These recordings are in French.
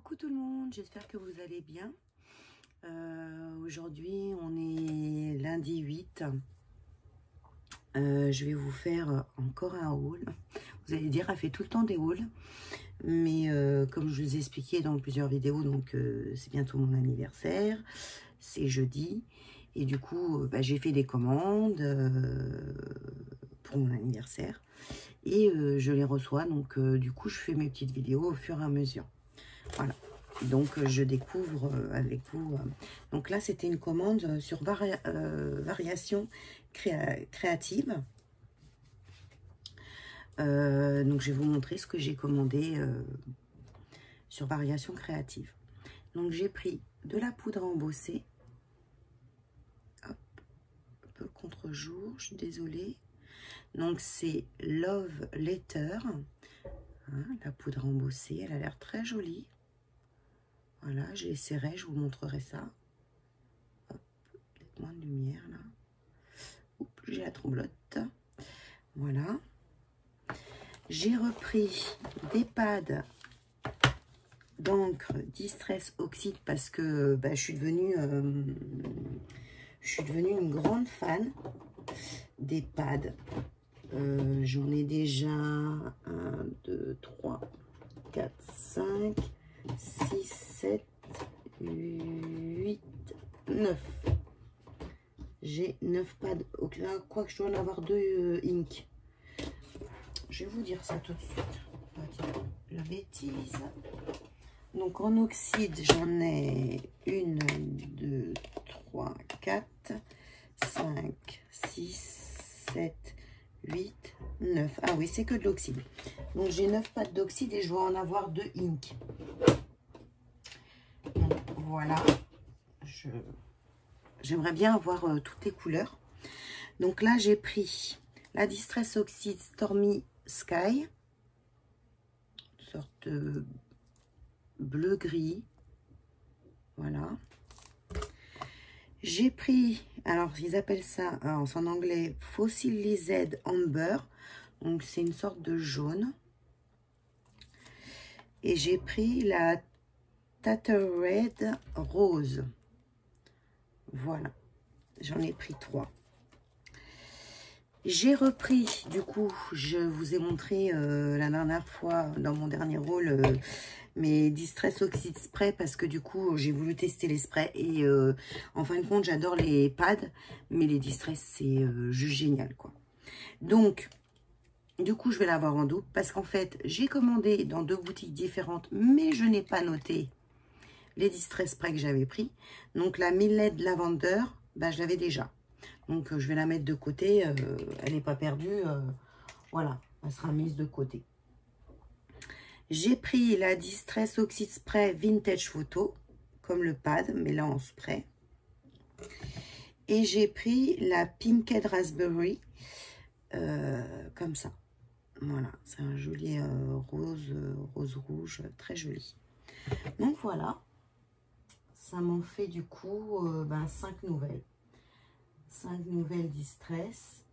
Coucou tout le monde, j'espère que vous allez bien. Aujourd'hui, on est lundi 8. Je vais vous faire encore un haul. Vous allez dire, elle fait tout le temps des hauls. Mais comme je vous ai expliqué dans plusieurs vidéos, donc c'est bientôt mon anniversaire. C'est jeudi. Et du coup, j'ai fait des commandes pour mon anniversaire. Et je les reçois. Donc du coup, je fais mes petites vidéos au fur et à mesure. Voilà, donc je découvre avec vous. Donc là, c'était une commande sur variation créative. Donc je vais vous montrer ce que j'ai commandé sur variation créative. Donc j'ai pris de la poudre à embosser. Hop, un peu contre-jour, je suis désolée. Donc c'est Love Letter. Hein, la poudre à embosser, elle a l'air très jolie. Voilà, je l'essaierai, je vous montrerai ça. Peut-être moins de lumière là. Oups, j'ai la tremblote. Voilà. J'ai repris des pads d'encre Distress Oxide parce que je suis devenue une grande fan des pads. J'en ai déjà 1, 2, 3, 4, 5, 6, 7, 8, 9. J'ai 9 pads. Là, quoi que je dois en avoir 2 ink. Je vais vous dire ça tout de suite. On va dire la bêtise. Donc en oxyde, j'en ai 1, 2, 3, 4, 5, 6, 7, 8, 9. Ah oui, c'est que de l'oxyde. Donc j'ai 9 pads d'oxyde et je dois en avoir 2 ink. Donc voilà. J'aimerais bien avoir toutes les couleurs. Donc là, j'ai pris la Distress Oxide Stormy Sky. Une sorte de bleu-gris. Voilà. J'ai pris, alors ils appellent ça en anglais Fossilized Amber. Donc c'est une sorte de jaune. Et j'ai pris la Tattered Rose. Voilà. J'en ai pris 3. J'ai repris, du coup, je vous ai montré la dernière fois dans mon dernier haul mes Distress Oxide Spray parce que du coup, j'ai voulu tester les sprays et en fin de compte, j'adore les pads, mais les Distress, c'est juste génial, quoi. Donc, du coup, je vais l'avoir en double parce qu'en fait, j'ai commandé dans 2 boutiques différentes, mais je n'ai pas noté les Distress Spray que j'avais pris. Donc, la Millet Lavender, je l'avais déjà. Donc, je vais la mettre de côté. Elle n'est pas perdue. Voilà, elle sera mise de côté. J'ai pris la Distress Oxide Spray Vintage Photo, comme le pad, mais là en spray. Et j'ai pris la Pinked Raspberry, comme ça. Voilà, c'est un joli rose rouge, très joli. Donc voilà, ça m'en fait du coup 5 nouvelles. 5 nouvelles Distress.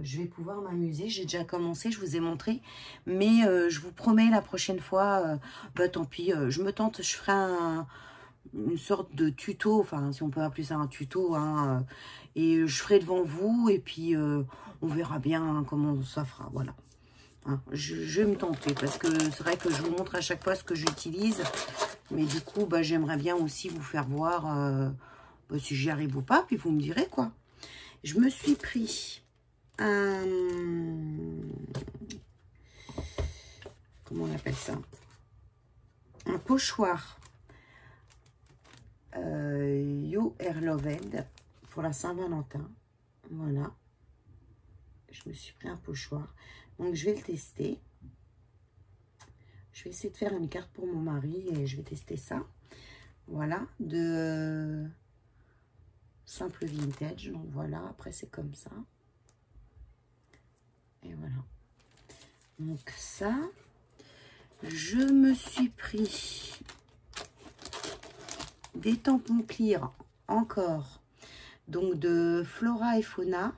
Je vais pouvoir m'amuser. J'ai déjà commencé, je vous ai montré. Mais je vous promets, la prochaine fois, tant pis, je me tente, je ferai une sorte de tuto, enfin, si on peut appeler ça un tuto, hein, et je ferai devant vous, et puis on verra bien comment ça fera, voilà. Hein, je vais me tenter, parce que c'est vrai que je vous montre à chaque fois ce que j'utilise, mais du coup, j'aimerais bien aussi vous faire voir si j'y arrive ou pas, puis vous me direz, quoi. Je me suis pris comment on appelle ça, un pochoir You Are Loved pour la Saint-Valentin. Voilà, je me suis pris un pochoir, donc je vais le tester. Je vais essayer de faire une carte pour mon mari et je vais tester ça. Voilà, de simple vintage. Donc voilà, après c'est comme ça. Et voilà. Donc ça, je me suis pris des tampons clear encore. Donc de Flora et Fauna.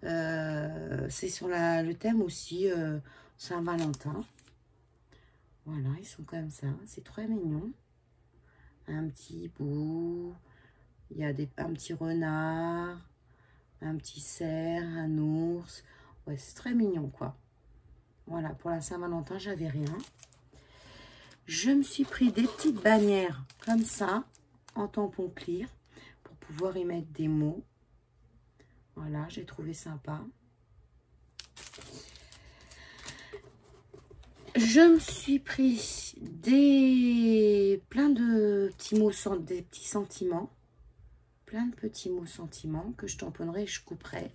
C'est sur le thème aussi Saint-Valentin. Voilà, ils sont comme ça. C'est très mignon. Un petit bout. Il y a un petit renard, un petit cerf, un ours. Ouais, c'est très mignon, quoi. Voilà, pour la Saint-Valentin, j'avais rien. Je me suis pris des petites bannières comme ça, en tampon clear, pour pouvoir y mettre des mots. Voilà, j'ai trouvé sympa. Je me suis pris plein de petits mots, des petits sentiments. Plein de petits mots sentiments que je tamponnerai et je couperai.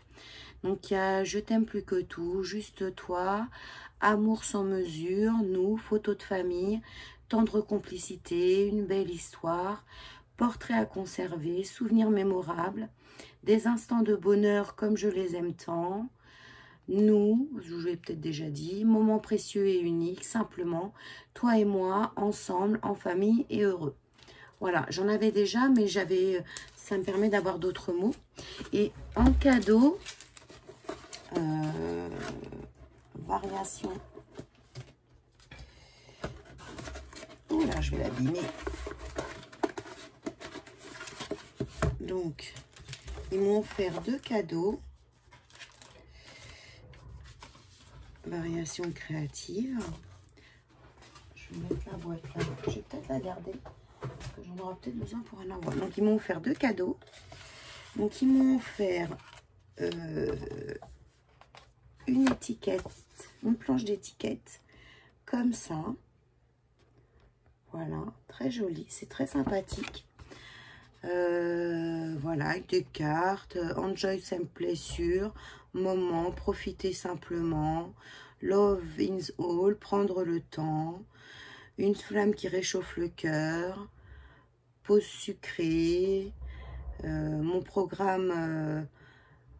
Donc, il y a « Je t'aime plus que tout »,« Juste toi »,« Amour sans mesure »,« Nous »,« Photo de famille »,« Tendre complicité »,« Une belle histoire »,« Portrait à conserver »,« Souvenirs mémorables »,« Des instants de bonheur comme je les aime tant »,« Nous », je vous l'ai peut-être déjà dit, « Moments précieux et uniques »,« Simplement »,« Toi et moi, ensemble, en famille et heureux ». Voilà, j'en avais déjà, mais ça me permet d'avoir d'autres mots. Et en cadeau, variation. Oh là, je vais l'abîmer. Donc, ils m'ont offert 2 cadeaux. Variation créative. Je vais mettre la boîte là. Je vais peut-être la garder. Parce que j'en aurai peut-être besoin pour un envoi. Donc, ils m'ont offert 2 cadeaux. Donc, ils m'ont offert une étiquette, une planche d'étiquette comme ça. Voilà, très jolie, c'est très sympathique. Voilà, avec des cartes, enjoy simple sûr, moment, profiter simplement, love in all, prendre le temps, une flamme qui réchauffe le cœur, pause sucrée, mon programme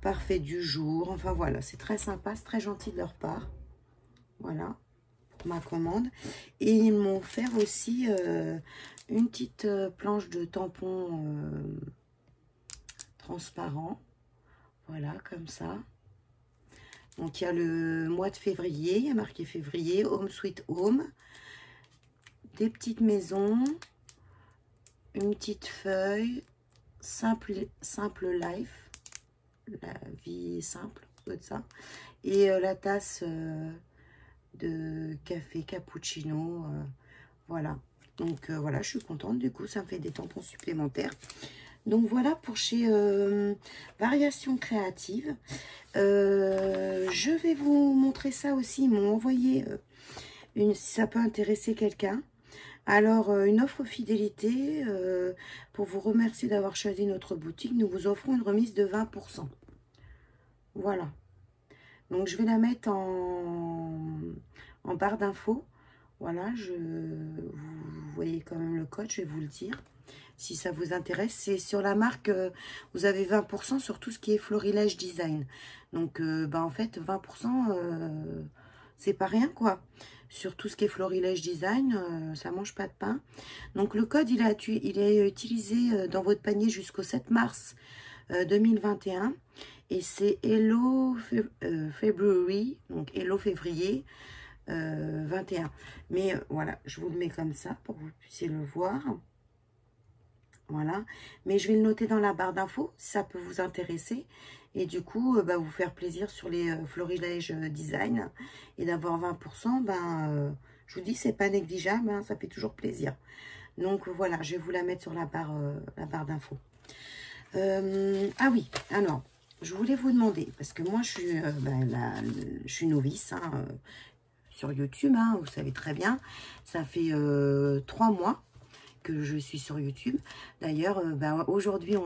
parfait du jour. Enfin voilà, c'est très sympa, c'est très gentil de leur part. Voilà, pour ma commande. Et ils m'ont offert aussi une petite planche de tampons transparent. Voilà, comme ça. Donc, il y a le mois de février. Il y a marqué février, Home Sweet Home. Des petites maisons. Une petite feuille. Simple life. La vie simple, de ça. Et la tasse de café cappuccino. Voilà. Donc, voilà, je suis contente. Du coup, ça me fait des tampons supplémentaires. Donc, voilà pour chez Variation Créative. Je vais vous montrer ça aussi. Ils m'ont envoyé, si ça peut intéresser quelqu'un. Alors, une offre fidélité. Pour vous remercier d'avoir choisi notre boutique, nous vous offrons une remise de 20%. Voilà. Donc, je vais la mettre en barre d'infos. Voilà, vous voyez quand même le code, je vais vous le dire. Si ça vous intéresse, c'est sur la marque, vous avez 20% sur tout ce qui est Florilège Design. Donc, en fait, 20%, c'est pas rien, quoi. Sur tout ce qui est Florilège Design, ça mange pas de pain. Donc, le code, il est utilisé dans votre panier jusqu'au 7 mars 2021. Et c'est Hello February, donc Hello Février 21. Mais voilà, je vous le mets comme ça pour que vous puissiez le voir. Voilà, mais je vais le noter dans la barre d'infos si ça peut vous intéresser. Et du coup, vous faire plaisir sur les Florilège Design. Et d'avoir 20%, je vous dis, c'est pas négligeable, hein, ça fait toujours plaisir. Donc voilà, je vais vous la mettre sur la barre d'infos. Ah oui, alors, je voulais vous demander, parce que moi, je suis novice sur YouTube, hein, vous savez très bien. Ça fait 3 mois que je suis sur YouTube. D'ailleurs, aujourd'hui,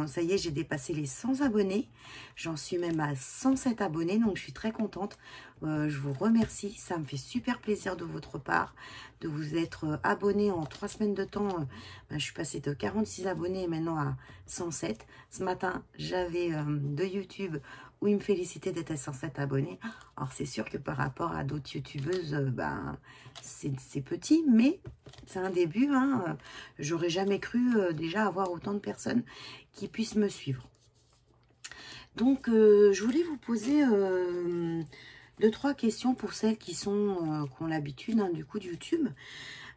ça y est, j'ai dépassé les 100 abonnés. J'en suis même à 107 abonnés, donc je suis très contente. Je vous remercie. Ça me fait super plaisir de votre part de vous être abonné en 3 semaines de temps. Je suis passée de 46 abonnés maintenant à 107. Ce matin, j'avais de YouTube où il me félicitait d'être à 107 abonnés. Alors, c'est sûr que par rapport à d'autres youtubeuses, c'est petit, mais c'est un début. Hein. J'aurais jamais cru déjà avoir autant de personnes qui puissent me suivre. Donc, je voulais vous poser deux, trois questions pour celles qui sont qui ont l'habitude hein, du coup de YouTube.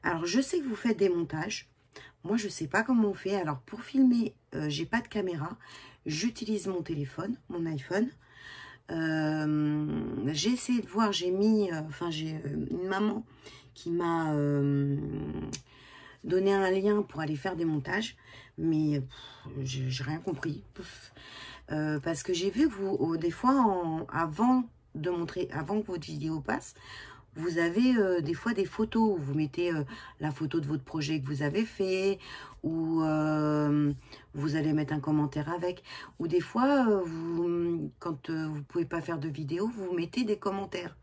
Alors, je sais que vous faites des montages. Moi, je sais pas comment on fait. Alors, pour filmer, j'ai pas de caméra. J'utilise mon téléphone, mon iPhone. J'ai essayé de voir, j'ai mis, enfin, j'ai une maman qui m'a donné un lien pour aller faire des montages. Mais j'ai rien compris. Parce que j'ai vu que vous, des fois, avant de montrer, avant que votre vidéo passe, vous avez des fois des photos où vous mettez la photo de votre projet que vous avez fait, ou vous allez mettre un commentaire avec, ou des fois, quand vous pouvez pas faire de vidéo, vous mettez des commentaires.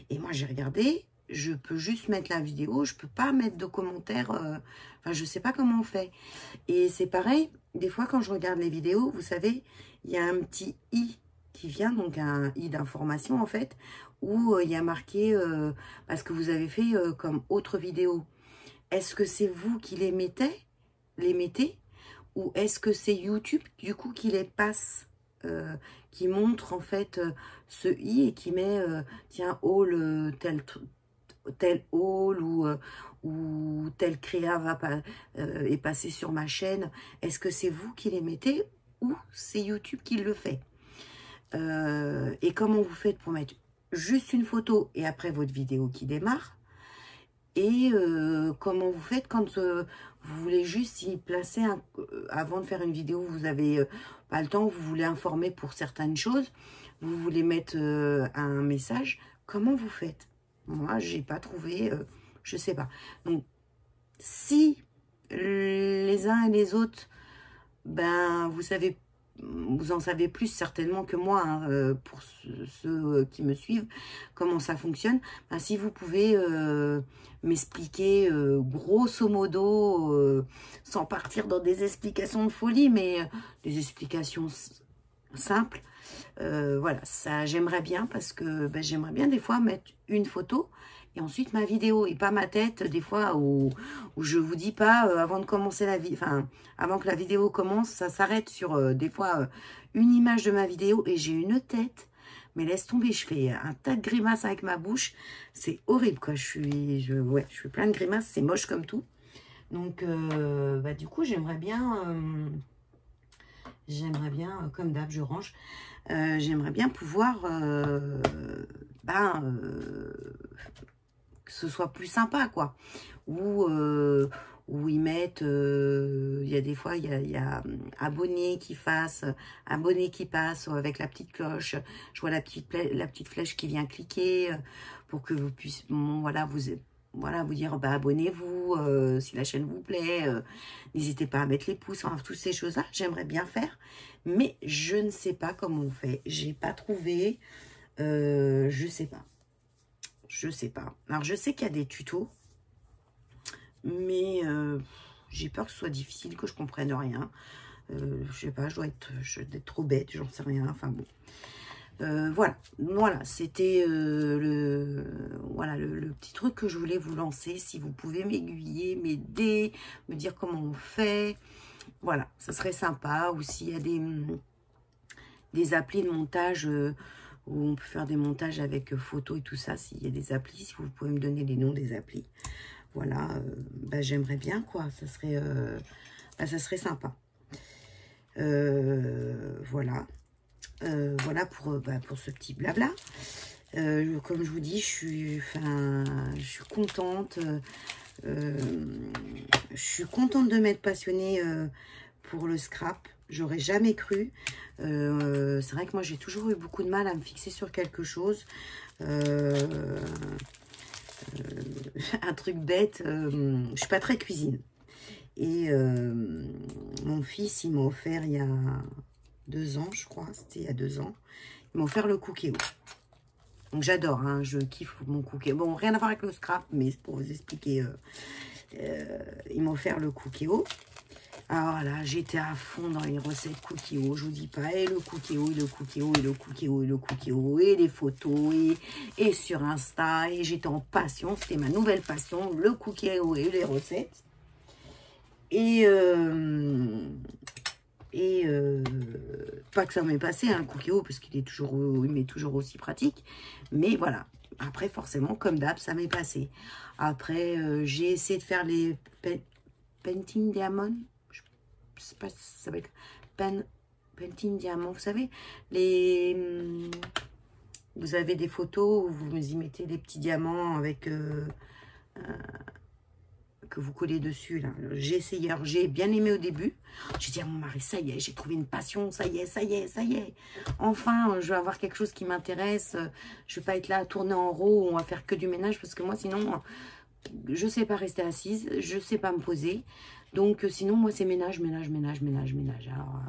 Et moi, j'ai regardé, je peux juste mettre la vidéo, je peux pas mettre de commentaires, enfin, je sais pas comment on fait. Et c'est pareil, des fois, quand je regarde les vidéos, vous savez, il y a un petit i qui vient, donc un i d'information en fait, où il y a marqué parce que vous avez fait comme autre vidéo. Est-ce que c'est vous qui les mettez ou est-ce que c'est YouTube du coup qui les passe, qui montre en fait ce i et qui met tiens haul tel haul ou tel créa est passé sur ma chaîne. Est-ce que c'est vous qui les mettez ou c'est YouTube qui le fait? Et comment vous faites pour mettre juste une photo et après votre vidéo qui démarre? Et comment vous faites quand vous voulez juste y placer, avant de faire une vidéo, vous avez pas le temps, vous voulez informer pour certaines choses, vous voulez mettre un message, comment vous faites? Moi, j'ai pas trouvé, je sais pas. Donc, si les uns et les autres, ben, vous en savez plus certainement que moi, hein, pour ceux qui me suivent, comment ça fonctionne. Ben, si vous pouvez m'expliquer grosso modo, sans partir dans des explications de folie, mais des explications simples, voilà, ça j'aimerais bien parce que ben, j'aimerais bien des fois mettre une photo et ensuite ma vidéo et pas ma tête des fois où je vous dis pas avant de commencer la vie, enfin avant que la vidéo commence, ça s'arrête sur des fois une image de ma vidéo et j'ai une tête, mais laisse tomber, je fais un tas de grimaces avec ma bouche, c'est horrible quoi, ouais, je fais plein de grimaces, c'est moche comme tout. Donc bah, du coup j'aimerais bien comme d'hab je range, j'aimerais bien pouvoir que ce soit plus sympa quoi, où ils mettent, il y a des fois il y a abonné qui fasse, abonné qui passe avec la petite cloche, je vois la petite flèche qui vient cliquer pour que vous puissiez, bon, voilà, vous dire bah, abonnez-vous si la chaîne vous plaît, n'hésitez pas à mettre les pouces, enfin, toutes ces choses là j'aimerais bien faire, mais je ne sais pas comment on fait, j'ai pas trouvé, je sais pas. Je sais pas. Alors, je sais qu'il y a des tutos, mais j'ai peur que ce soit difficile, que je comprenne rien. Je sais pas, je dois être trop bête, j'en sais rien. Enfin bon. Voilà, c'était le petit truc que je voulais vous lancer. Si vous pouvez m'aiguiller, m'aider, me dire comment on fait. Voilà, ça serait sympa. Ou s'il y a des applis de montage... où on peut faire des montages avec photos et tout ça, s'il y a des applis, si vous pouvez me donner les noms des applis. Voilà, bah, j'aimerais bien, quoi, ça serait sympa. Voilà. Voilà pour ce petit blabla. Comme je vous dis, je suis contente. Je suis contente de m'être passionnée pour le scrap. J'aurais jamais cru. C'est vrai que moi, j'ai toujours eu beaucoup de mal à me fixer sur quelque chose. Un truc bête, je suis pas très cuisine. Et mon fils, il m'a offert il y a 2 ans, je crois. C'était il y a 2 ans. Il m'a offert le Cookéo. Donc j'adore, hein, je kiffe mon Cookéo. Bon, rien à voir avec le scrap, mais c'est pour vous expliquer. Il m'a offert le Cookéo. Alors là, j'étais à fond dans les recettes Cookéo, je vous dis pas, et le Cookéo, et le Cookéo, et le Cookéo, et le Cookéo, et les photos, et sur Insta, et j'étais en passion, c'était ma nouvelle passion, le Cookéo et les recettes. Et Et pas que ça m'est passé, hein, le Cookéo, parce qu'il est toujours, il m'est toujours aussi pratique. Mais voilà. Après, forcément, comme d'hab, ça m'est passé. Après, j'ai essayé de faire les Painting Diamond. Je sais pas si ça va être Painting Diamond. Vous savez, vous avez des photos où vous y mettez des petits diamants avec... que vous collez dessus, là. J'ai essayé, alors j'ai bien aimé au début. J'ai dit à mon mari, ça y est, j'ai trouvé une passion, ça y est, ça y est, ça y est. Enfin, je vais avoir quelque chose qui m'intéresse. Je vais pas être là à tourner en rond, on va faire que du ménage, parce que moi, sinon, je sais pas rester assise, je sais pas me poser. Donc, sinon, moi, c'est ménage, ménage, ménage, ménage, ménage. Alors,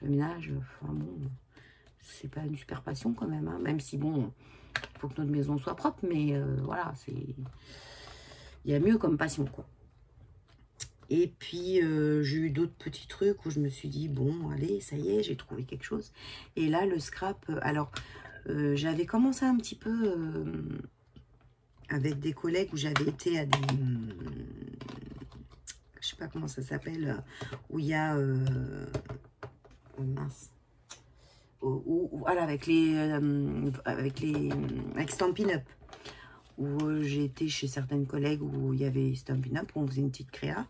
le ménage, enfin bon, c'est pas une super passion quand même, hein, même si, bon, il faut que notre maison soit propre, mais voilà, c'est... Il y a mieux comme passion, quoi. Et puis, j'ai eu d'autres petits trucs où je me suis dit, bon, allez, ça y est, j'ai trouvé quelque chose. Et là, le scrap, alors, j'avais commencé un petit peu avec des collègues où j'avais été à des... je sais pas comment ça s'appelle, où il y a... mince. Voilà, avec Stampin' Up. Où j'ai été chez certaines collègues où il y avait Stampin' Up, où on faisait une petite créa.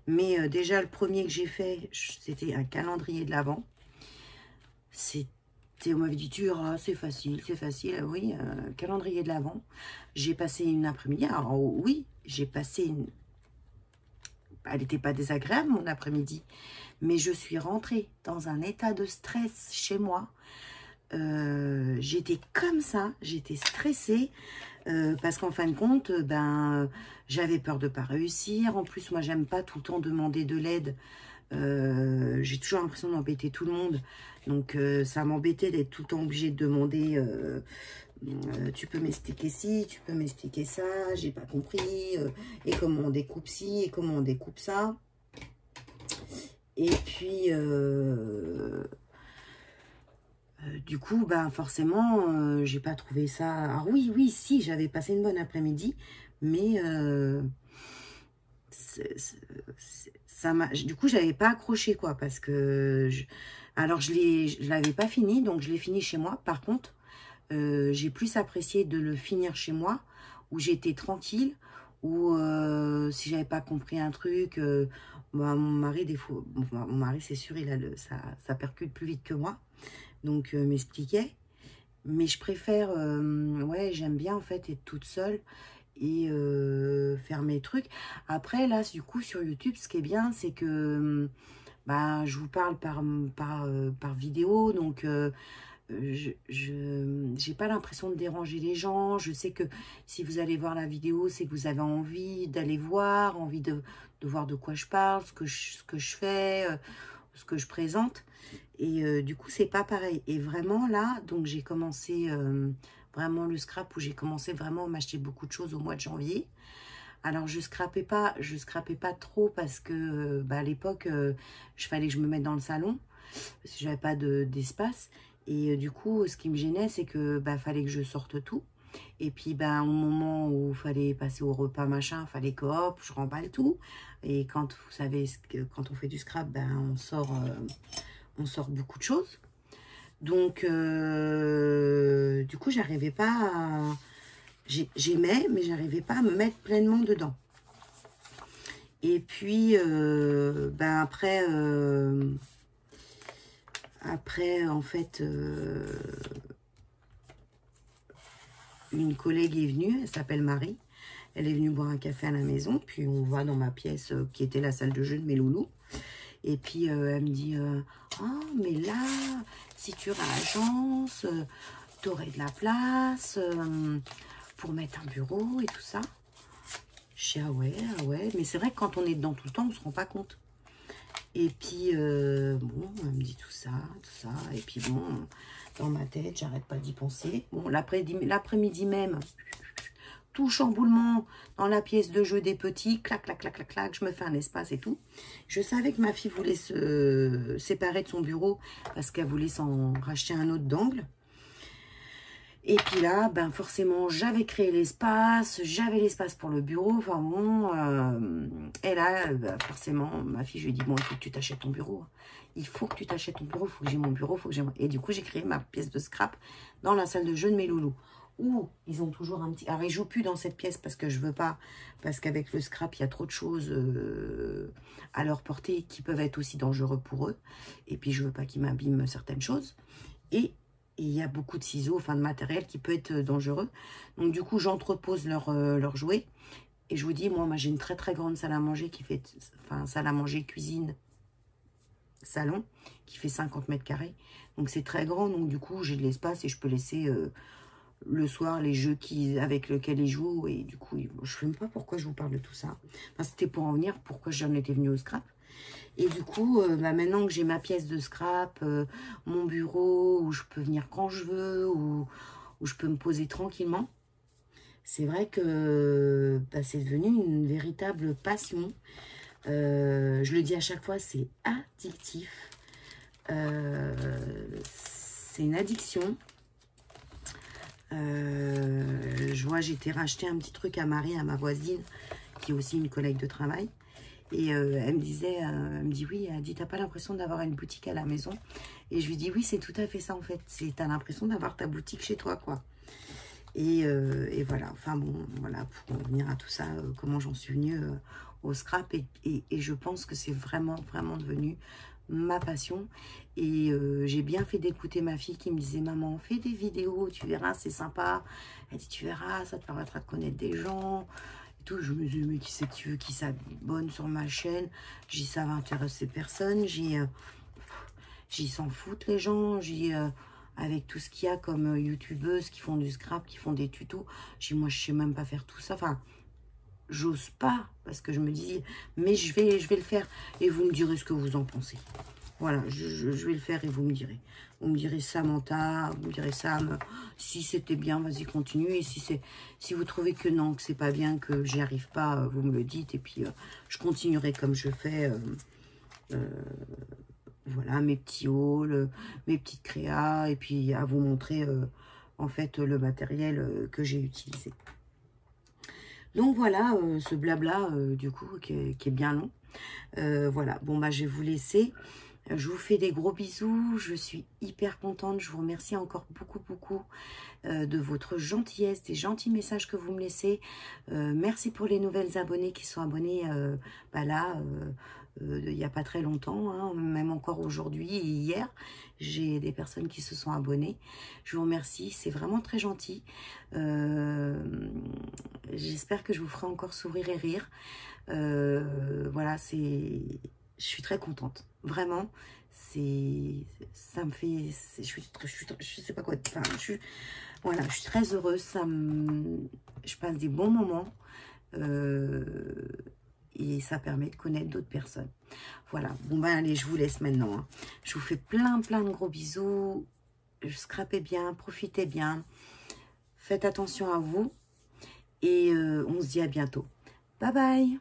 Mais déjà, le premier que j'ai fait, c'était un calendrier de l'Avent. On m'avait dit, c'est facile, oui, calendrier de l'Avent. J'ai passé une après-midi, alors oui, j'ai passé une... Elle n'était pas désagréable, mon après-midi, mais je suis rentrée dans un état de stress chez moi. J'étais comme ça, j'étais stressée. Parce qu'en fin de compte, j'avais peur de ne pas réussir. En plus, moi, j'aime pas tout le temps demander de l'aide. J'ai toujours l'impression d'embêter tout le monde. Donc, ça m'embêtait d'être tout le temps obligée de demander tu peux m'expliquer ci, tu peux m'expliquer ça, j'ai pas compris. Et comment on découpe ci, et comment on découpe ça. Et puis... du coup, forcément, j'ai pas trouvé ça... Alors oui, si, j'avais passé une bonne après-midi, mais du coup, j'avais pas accroché, quoi, parce que... Alors, je l'avais pas fini, donc je l'ai fini chez moi. Par contre, j'ai plus apprécié de le finir chez moi, où j'étais tranquille, où si j'avais pas compris un truc... mon mari, des fois... mon mari, c'est sûr, il a ça percute plus vite que moi. Donc, m'expliquait. Mais je préfère, ouais, j'aime bien, en fait, être toute seule et faire mes trucs. Après, là, du coup, sur YouTube, ce qui est bien, c'est que je vous parle par vidéo. Donc, j'ai pas l'impression de déranger les gens. Je sais que si vous allez voir la vidéo, c'est que vous avez envie d'aller voir, envie de voir de quoi je parle, ce que je fais, ce que je présente. Et du coup, c'est pas pareil. Et vraiment, là, donc j'ai commencé vraiment le scrap où j'ai commencé vraiment à m'acheter beaucoup de choses au mois de janvier. Alors, je scrapais pas trop parce que à l'époque, il fallait que je me mette dans le salon parce que j'avais pas d'espace. Et du coup, ce qui me gênait, c'est que fallait que je sorte tout. Et puis, au moment où il fallait passer au repas, machin, fallait que, hop, je remballe tout. Et quand, vous savez, quand on fait du scrap, on sort beaucoup de choses. Donc, du coup, j'arrivais pas à... J'aimais, mais j'arrivais pas à me mettre pleinement dedans. Et puis, après, en fait, une collègue est venue, elle s'appelle Marie. Elle est venue boire un café à la maison, puis on va dans ma pièce qui était la salle de jeu de mes loulous. Et puis, elle me dit, mais là, si tu réagences, tu aurais de la place pour mettre un bureau et tout ça. Je dis, ah ouais. Mais c'est vrai que quand on est dedans tout le temps, on ne se rend pas compte. Et puis, bon, elle me dit tout ça. Et puis, bon, dans ma tête, j'arrête pas d'y penser. Bon, l'après-midi même... tout chamboulement dans la pièce de jeu des petits, clac, clac, clac, clac, clac, je me fais un espace et tout. Je savais que ma fille voulait se séparer de son bureau parce qu'elle voulait s'en racheter un autre d'angle. Et puis là, ben forcément, j'avais créé l'espace, j'avais l'espace pour le bureau, enfin bon, et là, ben, forcément, ma fille, je lui ai dit, bon, il faut que tu t'achètes ton bureau. Il faut que tu t'achètes ton bureau, il faut que j'ai mon bureau, il faut que j'ai... Et du coup, j'ai créé ma pièce de scrap dans la salle de jeu de mes loulous. Ouh, ils ont toujours un petit... Alors, ils jouent plus dans cette pièce parce que je veux pas, parce qu'avec le scrap, il y a trop de choses à leur portée qui peuvent être aussi dangereux pour eux. Et puis, je veux pas qu'ils m'abîment certaines choses. Et il y a beaucoup de ciseaux, enfin de matériel qui peut être dangereux. Donc du coup, j'entrepose leurs jouets. Et je vous dis, moi j'ai une très très grande salle à manger qui fait, enfin salle à manger, cuisine, salon, qui fait 50 mètres carrés. Donc c'est très grand, donc du coup j'ai de l'espace et je peux laisser le soir les jeux avec lesquels ils jouent. Et du coup, je ne sais même pas pourquoi je vous parle de tout ça. Enfin, c'était pour en venir, pourquoi j'en étais venue au scrap. Et du coup, bah maintenant que j'ai ma pièce de scrap, mon bureau, où je peux venir quand je veux, où je peux me poser tranquillement, c'est vrai que bah, c'est devenu une véritable passion. Je le dis à chaque fois, c'est addictif. C'est une addiction. Je vois, j'ai été racheter un petit truc à Marie, à ma voisine, qui est aussi une collègue de travail. Et elle me disait, elle me dit, oui, elle dit, t'as pas l'impression d'avoir une boutique à la maison? Et je lui dis, oui, c'est tout à fait ça, en fait. T'as l'impression d'avoir ta boutique chez toi, quoi. Et voilà, enfin bon, voilà, pour en venir à tout ça, comment j'en suis venue au scrap. Et je pense que c'est vraiment, vraiment devenu ma passion. Et j'ai bien fait d'écouter ma fille qui me disait, maman, fais des vidéos, tu verras, c'est sympa. Elle dit, tu verras, ça te permettra de connaître des gens. Tout, je me dis, mais qui c'est que tu veux qui s'abonne sur ma chaîne? J'ai ça va intéresser personne. J'y s'en foutent les gens. Avec tout ce qu'il y a comme youtubeuses qui font du scrap, qui font des tutos. Moi, je sais même pas faire tout ça. Enfin, j'ose pas parce que je me dis, mais je vais le faire et vous me direz ce que vous en pensez. Voilà, je vais le faire et vous me direz. Vous me direz Samantha, vous me direz Sam, si c'était bien, vas-y, continue. Et si vous trouvez que non, que c'est pas bien, que j'y arrive pas, vous me le dites. Et puis, je continuerai comme je fais. Voilà, mes petits hauls, mes petites créas. Et puis, à vous montrer, en fait, le matériel que j'ai utilisé. Donc, voilà, ce blabla, du coup, qui est bien long. Voilà, bon, bah, je vais vous laisser. Je vous fais des gros bisous, je suis hyper contente, je vous remercie encore beaucoup, beaucoup de votre gentillesse, des gentils messages que vous me laissez. Merci pour les nouvelles abonnées qui sont abonnés bah là, il n'y a pas très longtemps, hein, même encore aujourd'hui et hier, j'ai des personnes qui se sont abonnées. Je vous remercie, c'est vraiment très gentil. J'espère que je vous ferai encore sourire et rire. Voilà, je suis très contente, vraiment. Ça me fait, je sais pas quoi. Enfin, voilà, je suis très heureuse. Je passe des bons moments et ça permet de connaître d'autres personnes. Voilà. Bon ben allez, je vous laisse maintenant. Hein. Je vous fais plein de gros bisous. Scrapez bien, profitez bien. Faites attention à vous et on se dit à bientôt. Bye bye.